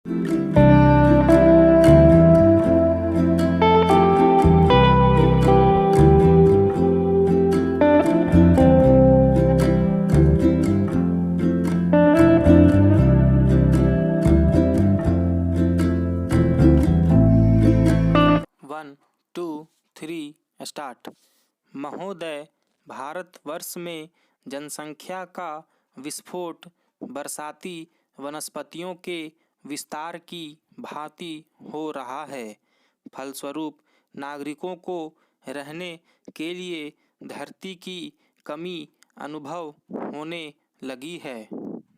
1 2 3 start. महोदय, भारतवर्ष में जनसंख्या का विस्फोट बरसाती वनस्पतियों के विस्तार की भांति हो रहा है। फलस्वरूप नागरिकों को रहने के लिए धरती की कमी अनुभव होने लगी है।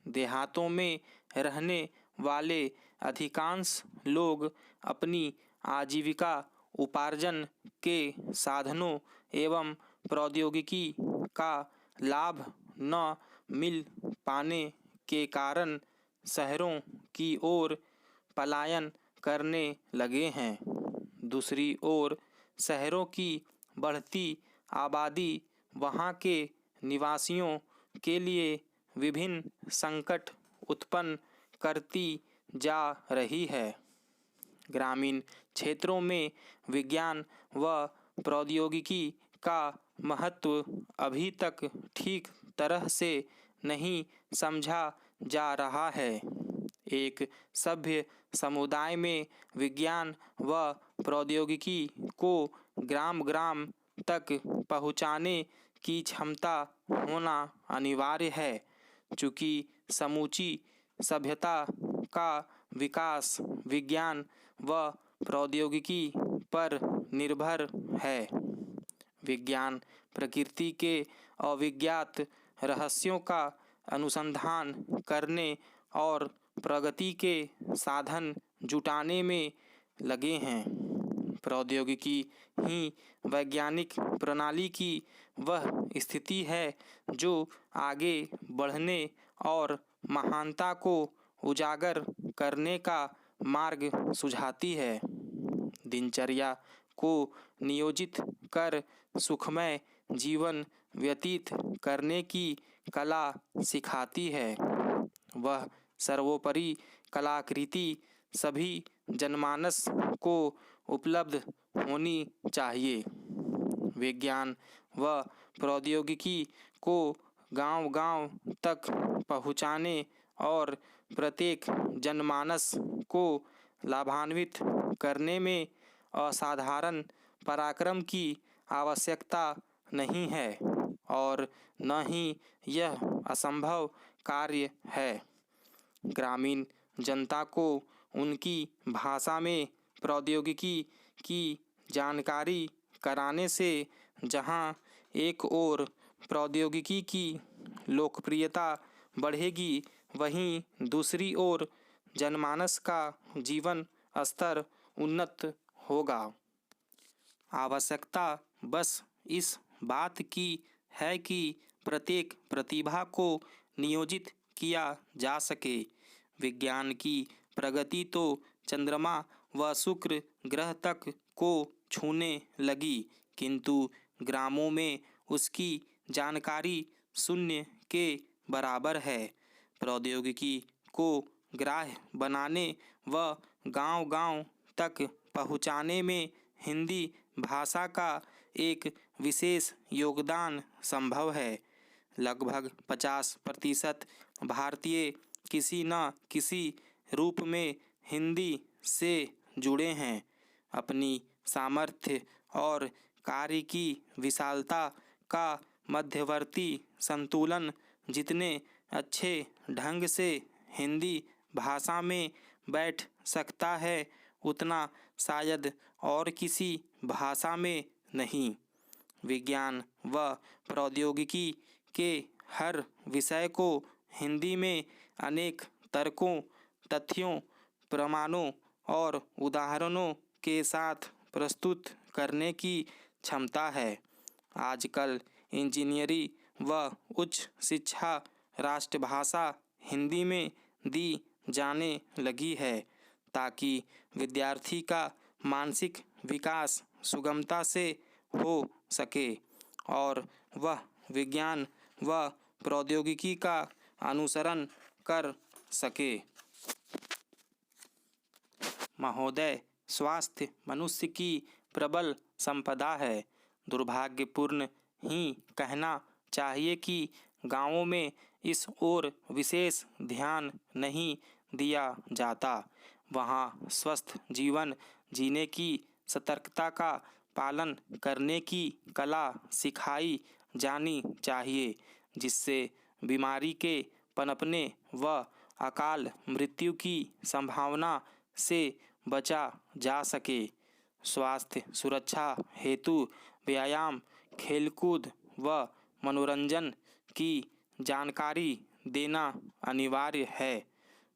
देहातों में रहने वाले अधिकांश लोग अपनी आजीविका उपार्जन के साधनों एवं प्रौद्योगिकी का लाभ न मिल पाने के कारण शहरों की ओर पलायन करने लगे हैं। दूसरी ओर शहरों की बढ़ती आबादी वहां के निवासियों के लिए विभिन्न संकट उत्पन्न करती जा रही है। ग्रामीण क्षेत्रों में विज्ञान व प्रौद्योगिकी का महत्व अभी तक ठीक तरह से नहीं समझा जा रहा है। एक सभ्य समुदाय में विज्ञान व प्रौद्योगिकी को ग्राम ग्राम तक पहुँचाने की क्षमता होना अनिवार्य है। चूँकि समूची सभ्यता का विकास विज्ञान व प्रौद्योगिकी पर निर्भर है। विज्ञान प्रकृति के अविज्ञात रहस्यों का अनुसंधान करने और प्रगति के साधन जुटाने में लगे हैं। प्रौद्योगिकी ही वैज्ञानिक प्रणाली की वह स्थिति है जो आगे बढ़ने और महानता को उजागर करने का मार्ग सुझाती है। दिनचर्या को नियोजित कर सुखमय जीवन व्यतीत करने की कला सिखाती है। वह सर्वोपरि कलाकृति सभी जनमानस को उपलब्ध होनी चाहिए। विज्ञान व प्रौद्योगिकी को गांव-गांव तक पहुँचाने और प्रत्येक जनमानस को लाभान्वित करने में असाधारण पराक्रम की आवश्यकता नहीं है और न ही यह असंभव कार्य है। ग्रामीण जनता को उनकी भाषा में प्रौद्योगिकी की जानकारी कराने से जहां एक ओर प्रौद्योगिकी की लोकप्रियता बढ़ेगी, वहीं दूसरी ओर जनमानस का जीवन स्तर उन्नत होगा। आवश्यकता बस इस बात की है कि प्रत्येक प्रतिभा को नियोजित किया जा सके। विज्ञान की प्रगति तो चंद्रमा व शुक्र ग्रह तक को छूने लगी, किंतु ग्रामों में उसकी जानकारी शून्य के बराबर है। प्रौद्योगिकी को ग्राह्य बनाने व गांव-गांव तक पहुँचाने में हिंदी भाषा का एक विशेष योगदान संभव है। लगभग 50% भारतीय किसी न किसी रूप में हिंदी से जुड़े हैं। अपनी सामर्थ्य और कार्य की विशालता का मध्यवर्ती संतुलन जितने अच्छे ढंग से हिंदी भाषा में बैठ सकता है, उतना शायद और किसी भाषा में नहीं। विज्ञान व प्रौद्योगिकी के हर विषय को हिंदी में अनेक तर्कों, तथ्यों, प्रमाणों और उदाहरणों के साथ प्रस्तुत करने की क्षमता है। आजकल इंजीनियरिंग व उच्च शिक्षा राष्ट्रभाषा हिंदी में दी जाने लगी है, ताकि विद्यार्थी का मानसिक विकास सुगमता से हो सके और वह विज्ञान व प्रौद्योगिकी का अनुसरण कर सके। महोदय, स्वास्थ्य मनुष्य की प्रबल संपदा है। दुर्भाग्यपूर्ण ही कहना चाहिए कि गांवों में इस ओर विशेष ध्यान नहीं दिया जाता। वहाँ स्वस्थ जीवन जीने की सतर्कता का पालन करने की कला सिखाई जानी चाहिए, जिससे बीमारी के पनपने व अकाल मृत्यु की संभावना से बचा जा सके। स्वास्थ्य सुरक्षा हेतु व्यायाम, खेलकूद व मनोरंजन की जानकारी देना अनिवार्य है।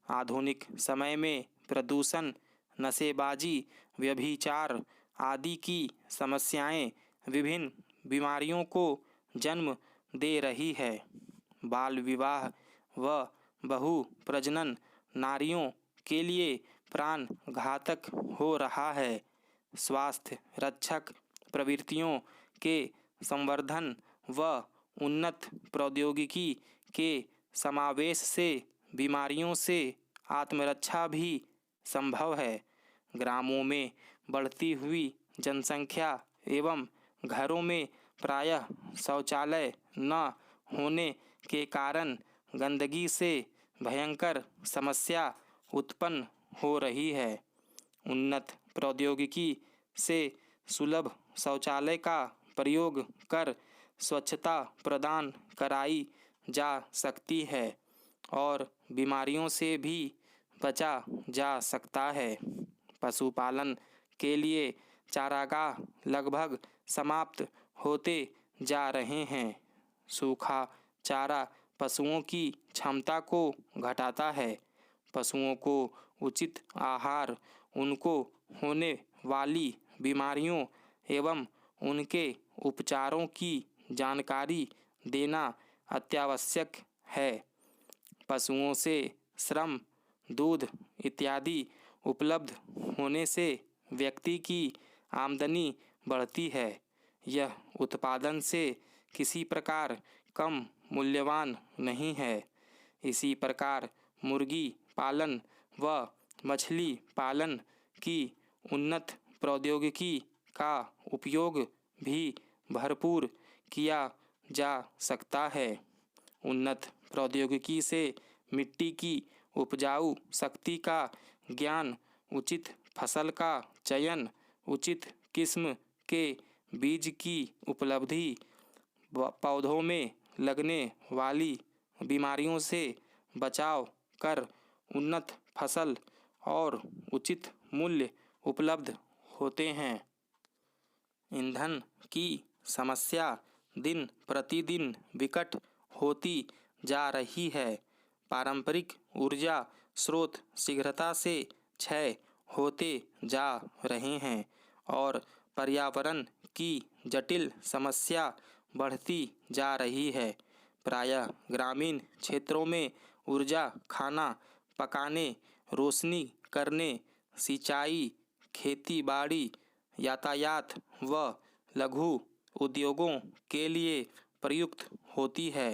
आधुनिक समय में प्रदूषण, नशेबाजी, व्यभिचार आदि की समस्याएं विभिन्न बीमारियों को जन्म दे रही है। बाल विवाह व बहु प्रजनन नारियों के लिए प्राण घातक हो रहा है। स्वास्थ्य रक्षक प्रवृत्तियों के संवर्धन व उन्नत प्रौद्योगिकी के समावेश से बीमारियों से आत्मरक्षा भी संभव है। ग्रामों में बढ़ती हुई जनसंख्या एवं घरों में प्रायः शौचालय न होने के कारण गंदगी से भयंकर समस्या उत्पन्न हो रही है। उन्नत प्रौद्योगिकी से सुलभ शौचालय का प्रयोग कर स्वच्छता प्रदान कराई जा सकती है और बीमारियों से भी बचा जा सकता है। पशुपालन के लिए चारागाह लगभग समाप्त होते जा रहे हैं। सूखा चारा पशुओं की क्षमता को घटाता है। पशुओं को उचित आहार, उनको होने वाली बीमारियों एवं उनके उपचारों की जानकारी देना अत्यावश्यक है। पशुओं से श्रम, दूध इत्यादि उपलब्ध होने से व्यक्ति की आमदनी बढ़ती है। यह उत्पादन से किसी प्रकार कम मूल्यवान नहीं है। इसी प्रकार मुर्गी पालन व मछली पालन की उन्नत प्रौद्योगिकी का उपयोग भी भरपूर किया जा सकता है। उन्नत प्रौद्योगिकी से मिट्टी की उपजाऊ शक्ति का ज्ञान, उचित फसल का चयन, उचित किस्म के बीज की उपलब्धि, पौधों में लगने वाली बीमारियों से बचाव कर उन्नत फसल और उचित मूल्य उपलब्ध होते हैं। ईंधन की समस्या दिन प्रतिदिन विकट होती जा रही है। पारंपरिक ऊर्जा स्रोत शीघ्रता से क्षय होते जा रहे हैं और पर्यावरण की जटिल समस्या बढ़ती जा रही है। प्रायः ग्रामीण क्षेत्रों में ऊर्जा खाना पकाने, रोशनी करने, सिंचाई, खेती बाड़ी, यातायात व लघु उद्योगों के लिए प्रयुक्त होती है।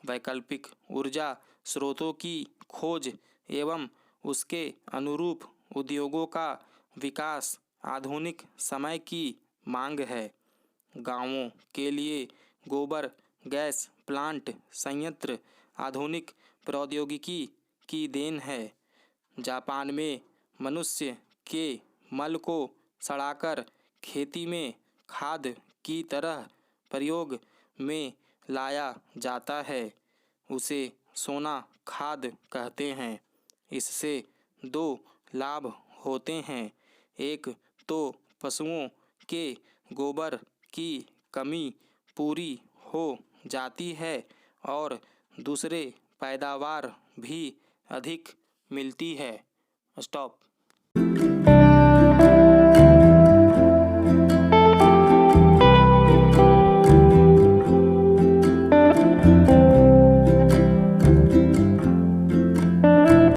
वैकल्पिक ऊर्जा स्रोतों की खोज एवं उसके अनुरूप उद्योगों का विकास आधुनिक समय की मांग है। गांवों के लिए गोबर गैस प्लांट संयंत्र आधुनिक प्रौद्योगिकी की देन है। जापान में मनुष्य के मल को सड़ाकर खेती में खाद की तरह प्रयोग में लाया जाता है। उसे सोना खाद कहते हैं। इससे दो लाभ होते हैं। एक तो पशुओं के गोबर की कमी पूरी हो जाती है और दूसरे पैदावार भी अधिक मिलती है। स्टॉप।